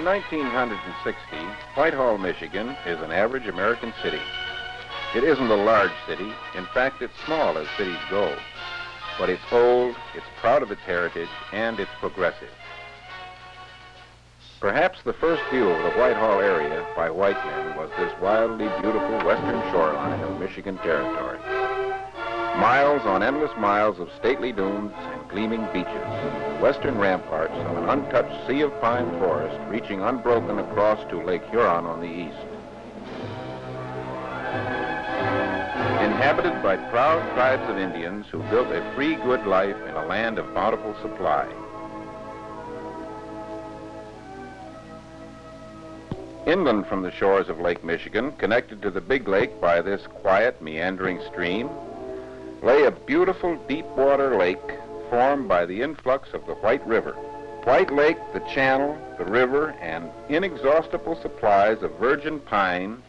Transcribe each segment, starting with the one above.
In 1960, Whitehall, Michigan is an average American city. It isn't a large city. In fact, it's small as cities go. But it's old, it's proud of its heritage, and it's progressive. Perhaps the first view of the Whitehall area by white men was this wildly beautiful western shoreline of Michigan territory. Miles on endless miles of stately dunes and gleaming beaches, the western ramparts of an untouched sea of pine forest reaching unbroken across to Lake Huron on the east. Inhabited by proud tribes of Indians who built a free, good life in a land of bountiful supply. Inland from the shores of Lake Michigan, connected to the Big Lake by this quiet, meandering stream, lay a beautiful deep-water lake formed by the influx of the White River. White Lake, the channel, the river, and inexhaustible supplies of virgin pine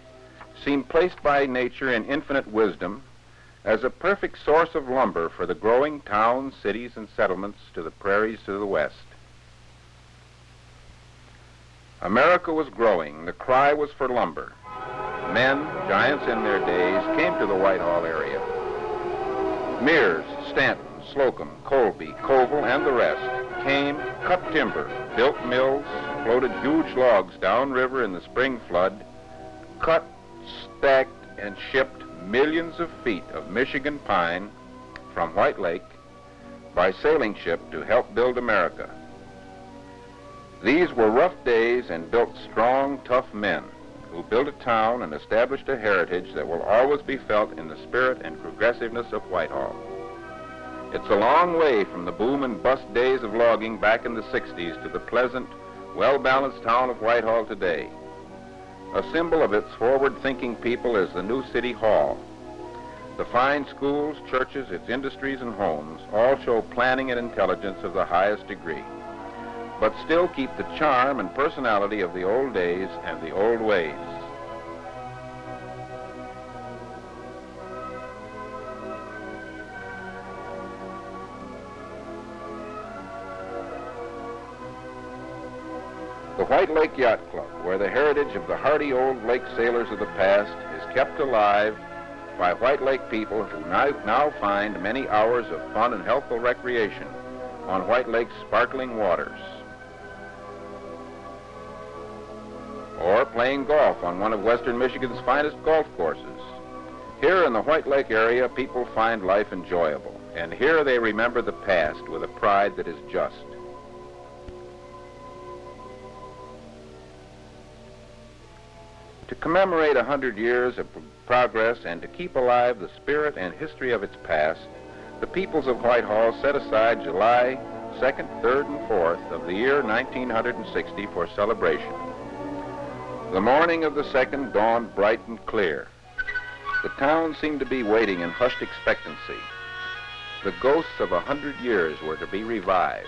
seem placed by nature in infinite wisdom as a perfect source of lumber for the growing towns, cities, and settlements to the prairies to the west. America was growing. The cry was for lumber. Men, giants in their days, came to the Whitehall area. Mears, Stanton, Slocum, Colby, Koval, and the rest came, cut timber, built mills, floated huge logs downriver in the spring flood, cut, stacked, and shipped millions of feet of Michigan pine from White Lake by sailing ship to help build America. These were rough days and built strong, tough men who built a town and established a heritage that will always be felt in the spirit and progressiveness of Whitehall. It's a long way from the boom and bust days of logging back in the 60s to the pleasant, well-balanced town of Whitehall today. A symbol of its forward-thinking people is the new City Hall. The fine schools, churches, its industries, and homes all show planning and intelligence of the highest degree, but still keep the charm and personality of the old days and the old ways. The White Lake Yacht Club, where the heritage of the hardy old lake sailors of the past is kept alive by White Lake people who now find many hours of fun and healthful recreation on White Lake's sparkling waters, or playing golf on one of western Michigan's finest golf courses. Here in the White Lake area, people find life enjoyable, and here they remember the past with a pride that is just. To commemorate 100 years of progress and to keep alive the spirit and history of its past, the peoples of Whitehall set aside July 2nd, 3rd, and 4th of the year 1960 for celebration. The morning of the 2nd dawned bright and clear. The town seemed to be waiting in hushed expectancy. The ghosts of 100 years were to be revived.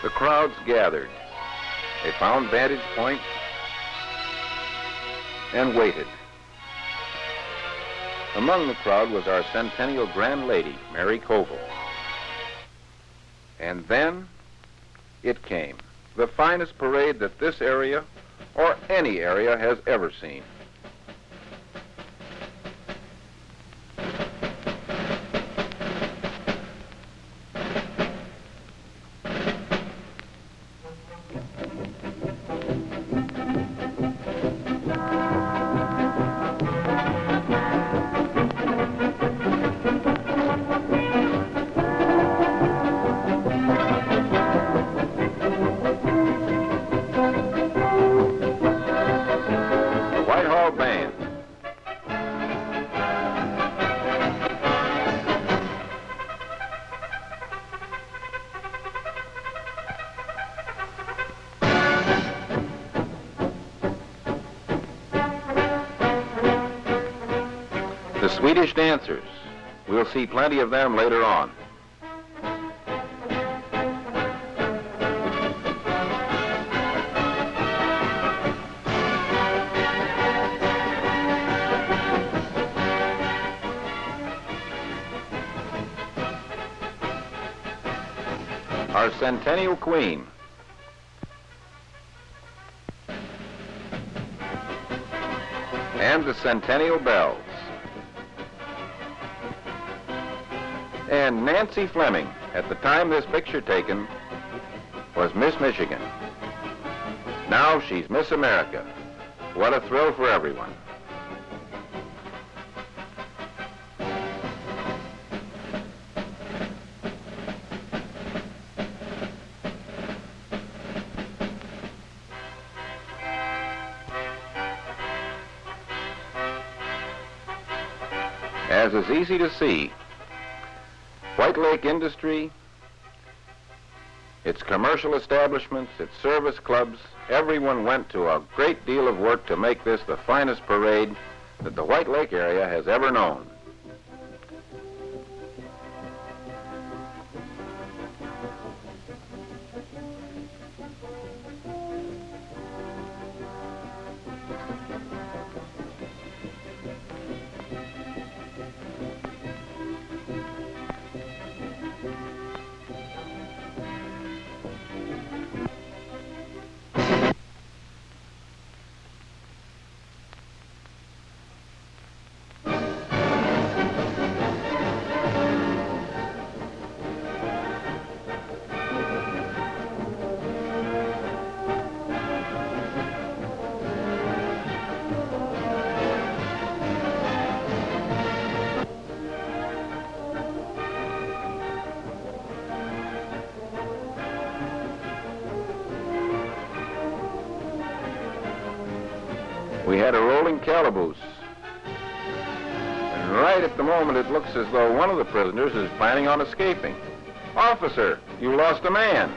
The crowds gathered. They found vantage points and waited. Among the crowd was our Centennial Grand Lady, Mary Koval. And then it came, the finest parade that this area or any area has ever seen. The Swedish dancers. We'll see plenty of them later on. our Centennial Queen. And the Centennial Bells. And Nancy Fleming, at the time this picture taken, was Miss Michigan. Now she's Miss America. What a thrill for everyone. As is easy to see, White Lake industry, its commercial establishments, its service clubs, everyone went to a great deal of work to make this the finest parade that the White Lake area has ever known. We had a rolling calaboose. And right at the moment, it looks as though one of the prisoners is planning on escaping. Officer, you lost a man.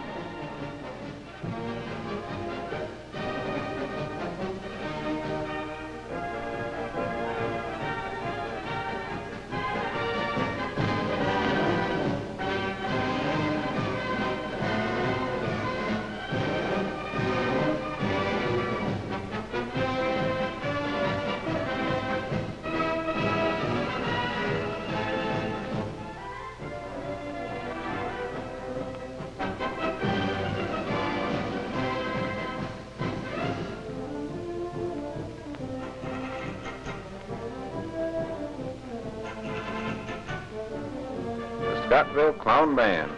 Scottville Clown Band.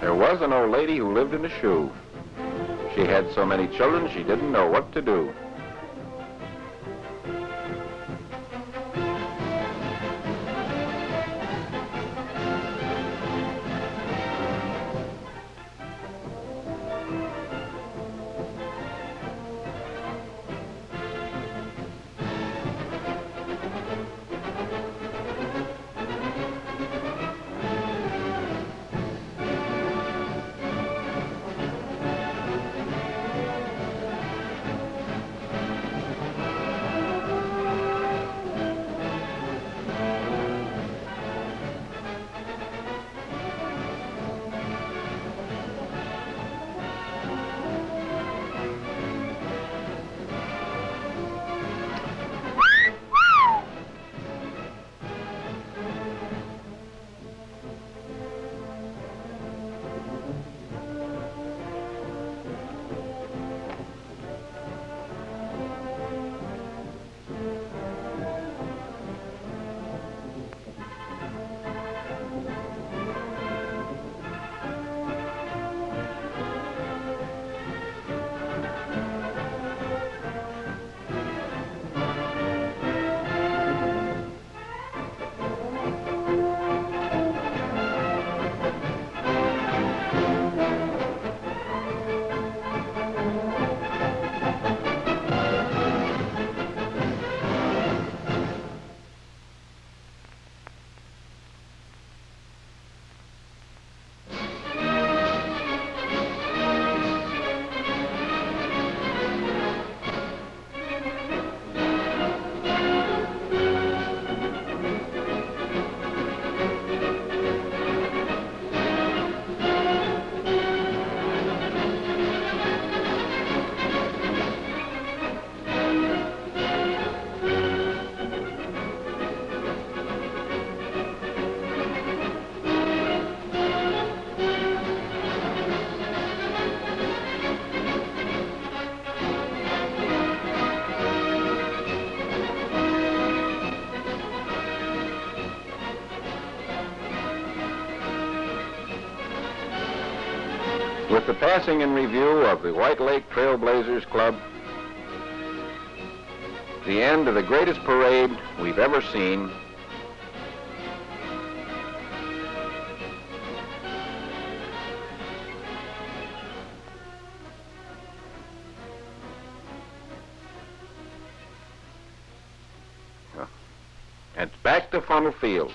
There was an old lady who lived in a shoe. She had so many children she didn't know what to do. With the passing in review of the White Lake Trailblazers Club, the end of the greatest parade we've ever seen, and back to Funnel Field,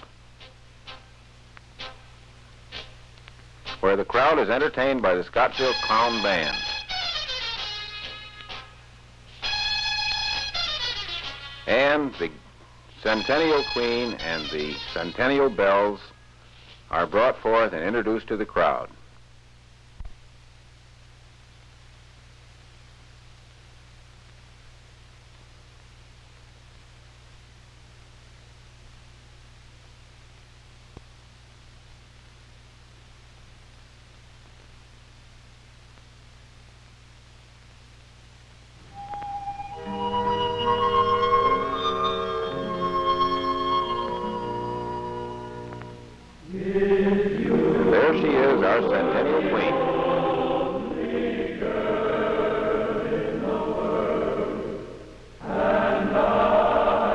where the crowd is entertained by the Scottsville Clown Band. And the Centennial Queen and the Centennial Bells are brought forth and introduced to the crowd. There she is, our Centennial Queen.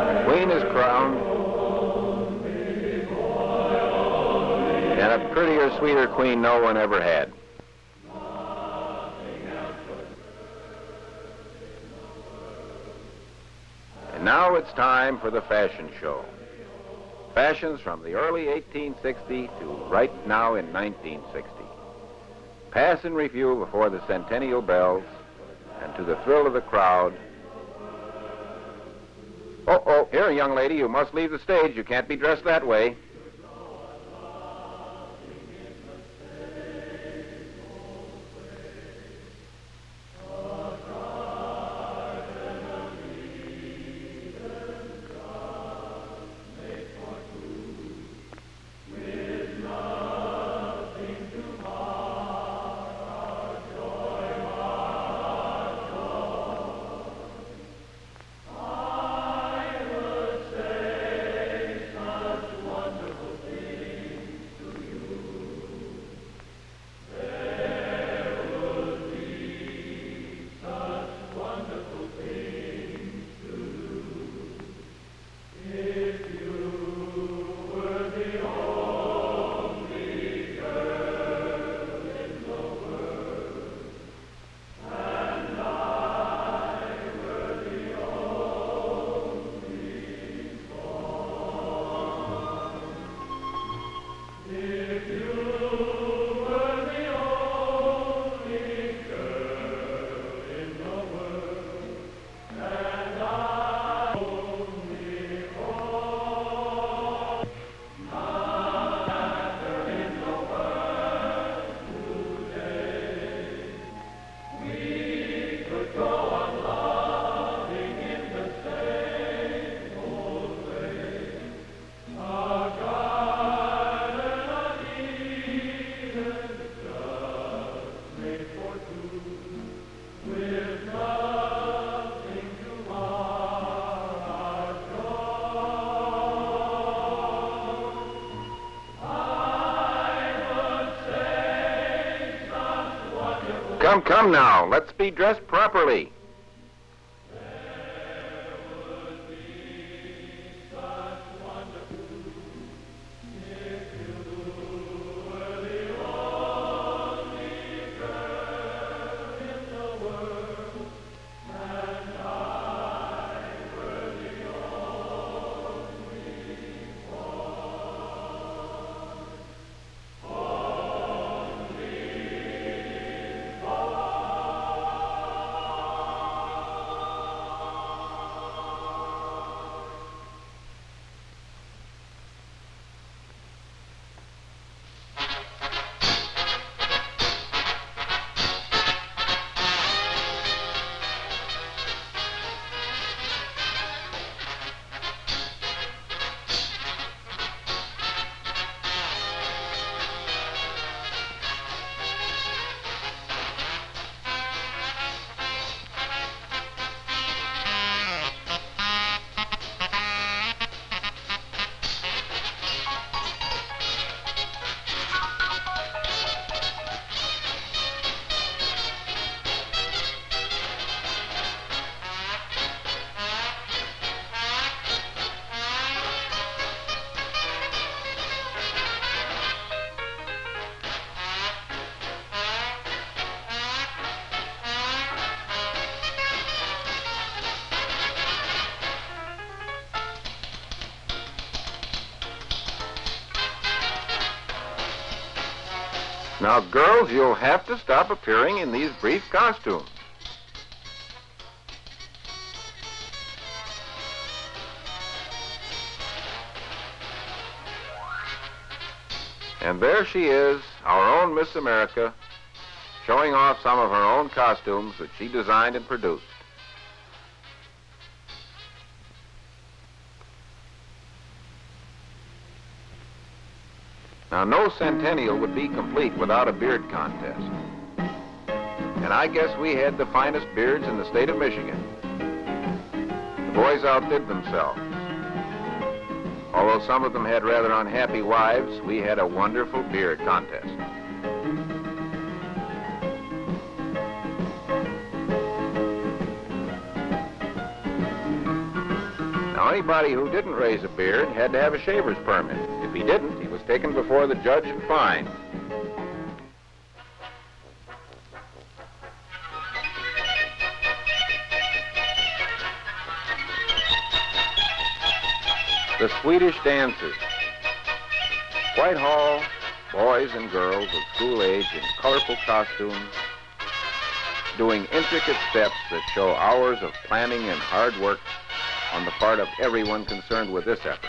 The Queen is crowned, and a prettier, sweeter queen no one ever had. And now it's time for the fashion show. Fashions from the early 1860 to right now in 1960. Pass in review before the Centennial Bells, and to the thrill of the crowd. Oh, here, young lady, you must leave the stage. You can't be dressed that way. Come now, let's be dressed properly. Now, girls, you'll have to stop appearing in these brief costumes. And there she is, our own Miss America, showing off some of her own costumes that she designed and produced. Now, no Centennial would be complete without a beard contest. And I guess we had the finest beards in the state of Michigan. The boys outdid themselves. Although some of them had rather unhappy wives, we had a wonderful beard contest. Now, anybody who didn't raise a beard had to have a shaver's permit. If he didn't, he was taken before the judge and fined. The Swedish dancers. Whitehall, boys and girls of school age in colorful costumes, doing intricate steps that show hours of planning and hard work on the part of everyone concerned with this effort.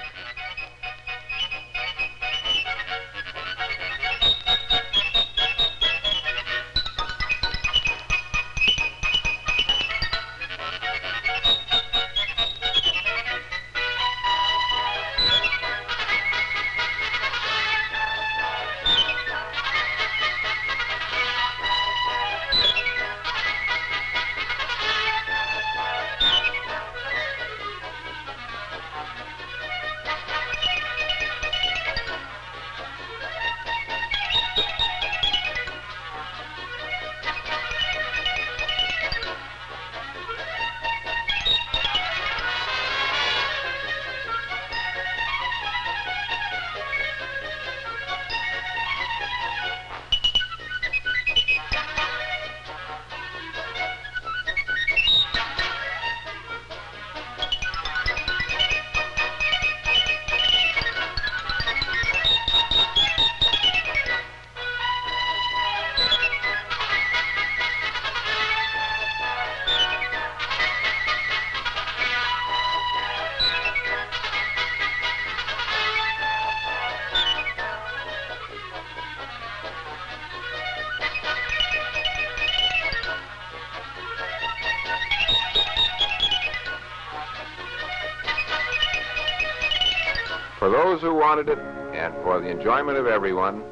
For those who wanted it, and for the enjoyment of everyone,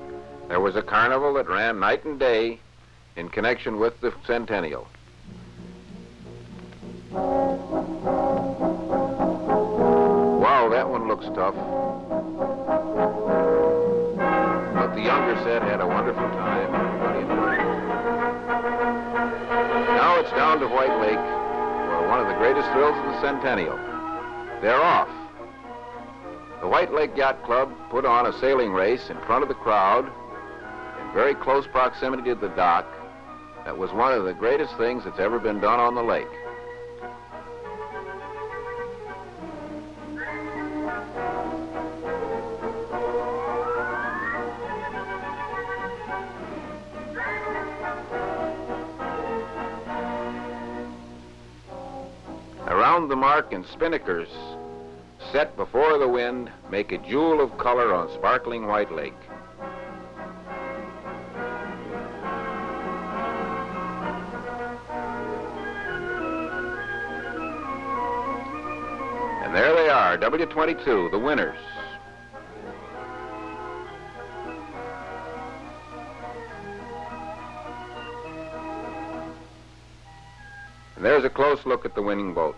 there was a carnival that ran night and day in connection with the Centennial. Wow, that one looks tough. But the younger set had a wonderful time. Everybody enjoyed it. Now it's down to White Lake, where one of the greatest thrills of the Centennial. They're off. The White Lake Yacht Club put on a sailing race in front of the crowd in very close proximity to the dock. That was one of the greatest things that's ever been done on the lake. Around the mark in spinnakers, set before the wind, make a jewel of color on sparkling White Lake. And there they are, W-22, the winners. And there's a close look at the winning boat.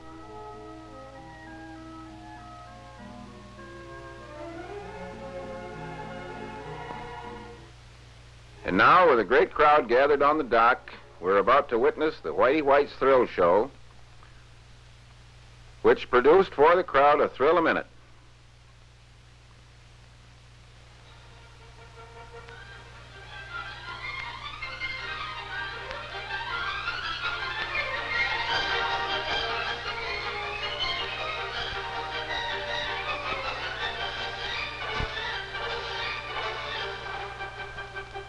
And now, with a great crowd gathered on the dock, we're about to witness the Whitey White's Thrill Show, which produced for the crowd a thrill a minute.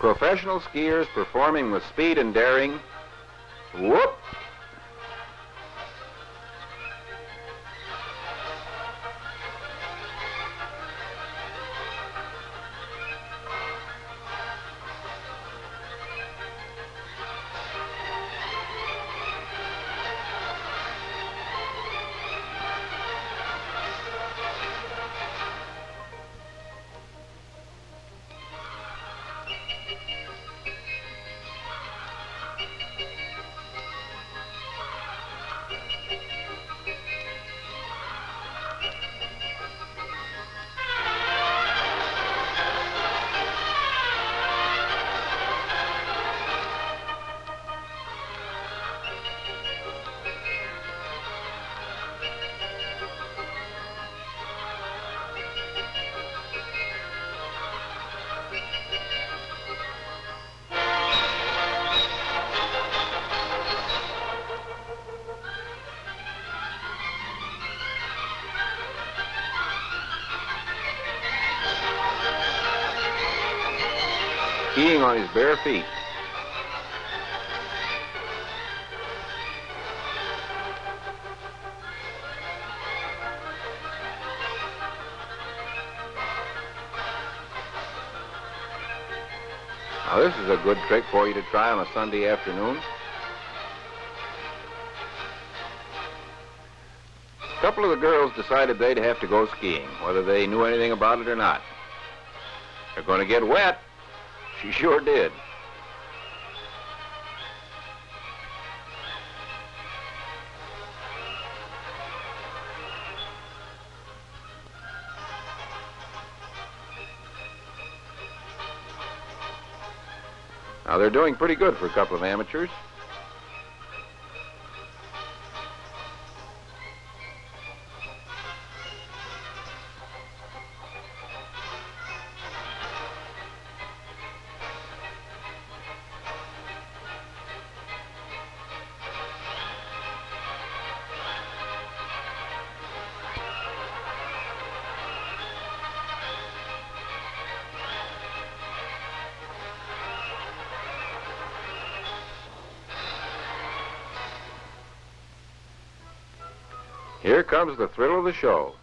Professional skiers performing with speed and daring. Whoop! Skiing on his bare feet. Now this is a good trick for you to try on a Sunday afternoon. A couple of the girls decided they'd have to go skiing, whether they knew anything about it or not. They're going to get wet. She sure did. Now they're doing pretty good for a couple of amateurs. Here comes the thrill of the show.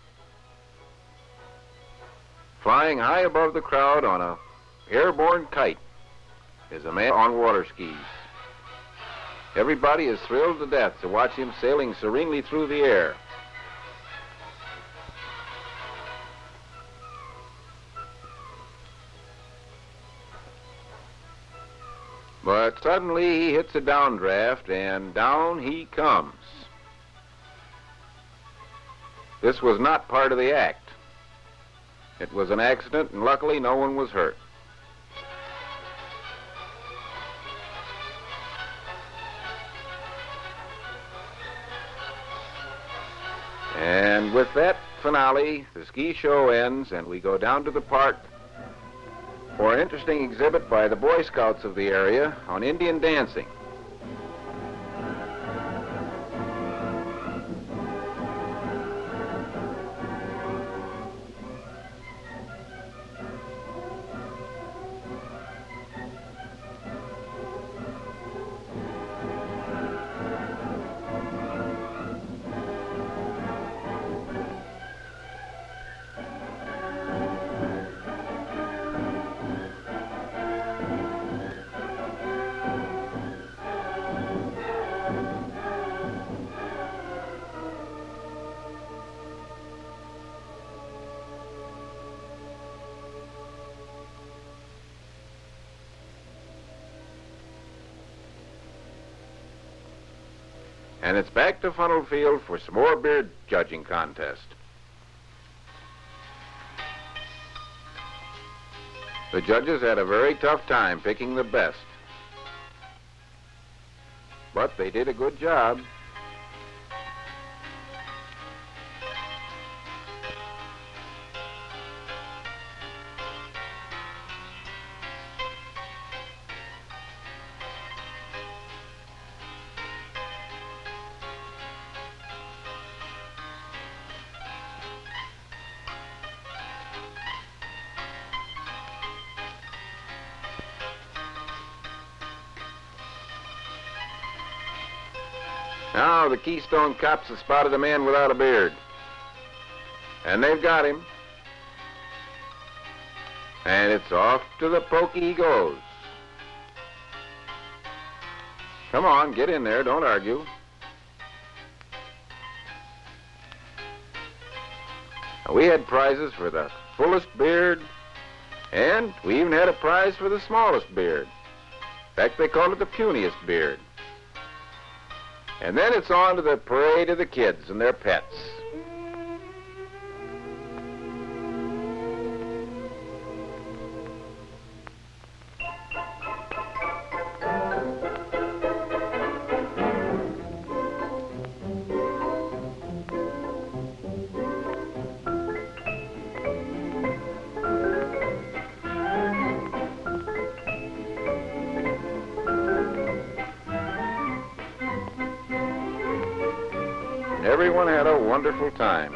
Flying high above the crowd on a airborne kite is a man on water skis. Everybody is thrilled to death to watch him sailing serenely through the air. But suddenly he hits a downdraft and down he comes. This was not part of the act. It was an accident, and luckily no one was hurt. And with that finale, the ski show ends, and we go down to the park for an interesting exhibit by the Boy Scouts of the area on Indian dancing. And it's back to Funnel Field for some more beer judging contest. The judges had a very tough time picking the best. But they did a good job. Now the Keystone cops have spotted a man without a beard. And they've got him. And it's off to the pokey he goes. Come on, get in there, don't argue. We had prizes for the fullest beard, and we even had a prize for the smallest beard. In fact, they called it the puniest beard. And then it's on to the parade of the kids and their pets. Everyone had a wonderful time.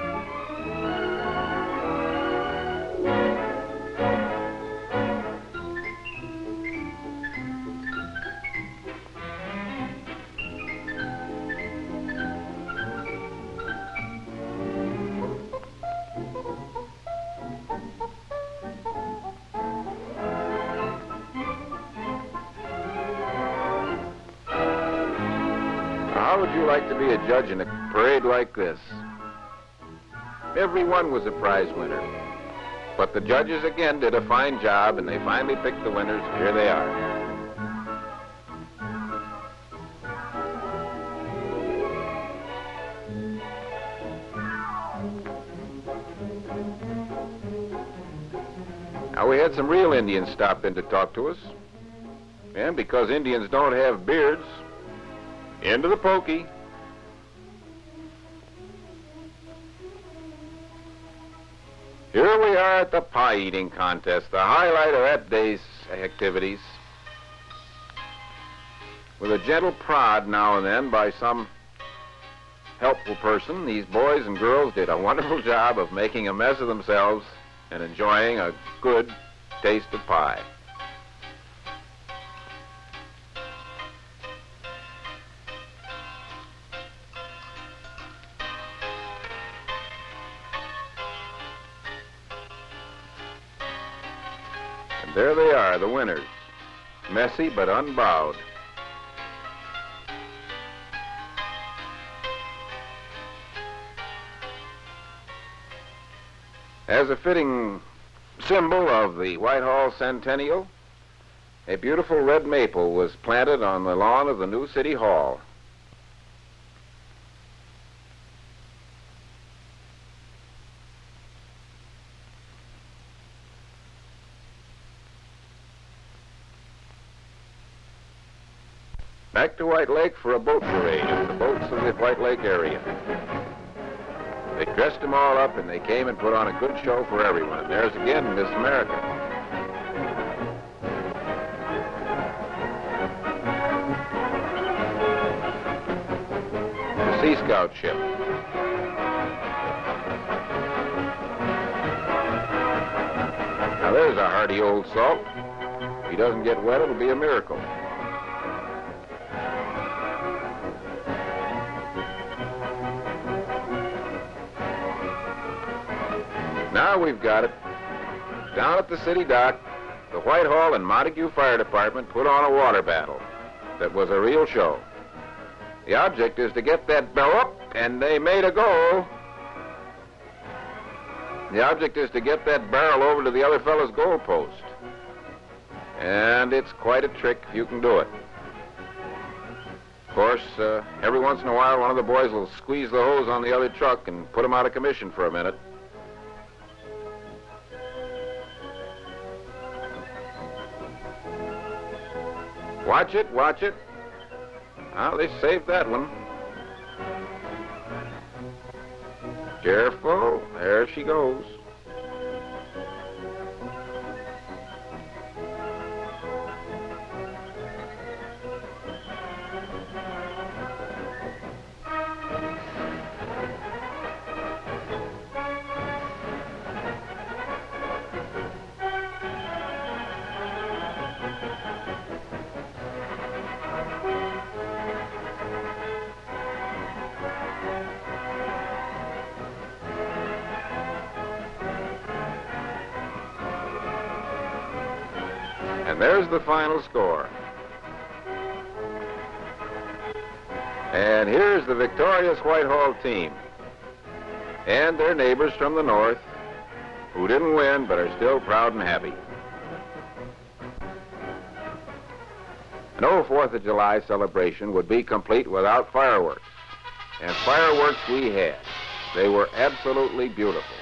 How would you like to be a judge in a parade like this? Everyone was a prize winner. But the judges again did a fine job, and they finally picked the winners. Here they are. Now, we had some real Indians stop in to talk to us. And because Indians don't have beards, into the pokey. Here we are at the pie eating contest, the highlight of that day's activities. With a gentle prod now and then by some helpful person, these boys and girls did a wonderful job of making a mess of themselves and enjoying a good taste of pie. There they are, the winners. Messy but unbowed. As a fitting symbol of the Whitehall Centennial, a beautiful red maple was planted on the lawn of the new City Hall. Back to White Lake for a boat parade of the boats of the White Lake area. They dressed them all up and they came and put on a good show for everyone. And there's again Miss America. The Sea Scout ship. Now there's a hardy old salt. If he doesn't get wet, it'll be a miracle. Now we've got it. Down at the city dock, the Whitehall and Montague Fire Department put on a water battle that was a real show. The object is to get that barrel up, and they made a goal. The object is to get that barrel over to the other fellow's goal post. And it's quite a trick if you can do it. Of course, every once in a while, one of the boys will squeeze the hose on the other truck and put him out of commission for a minute. Watch it, watch it. Well, they saved that one. Careful, there she goes. And there's the final score. And here's the victorious Whitehall team and their neighbors from the north who didn't win but are still proud and happy. No 4th of July celebration would be complete without fireworks. And fireworks we had. They were absolutely beautiful.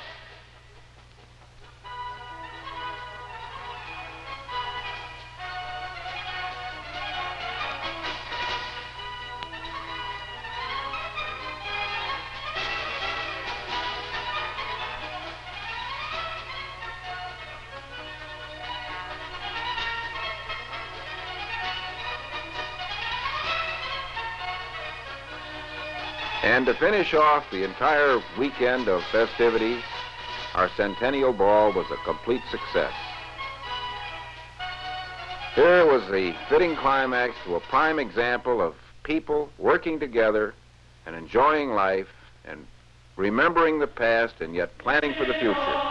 And to finish off the entire weekend of festivities, our Centennial Ball was a complete success. Here was the fitting climax to a prime example of people working together and enjoying life and remembering the past and yet planning for the future.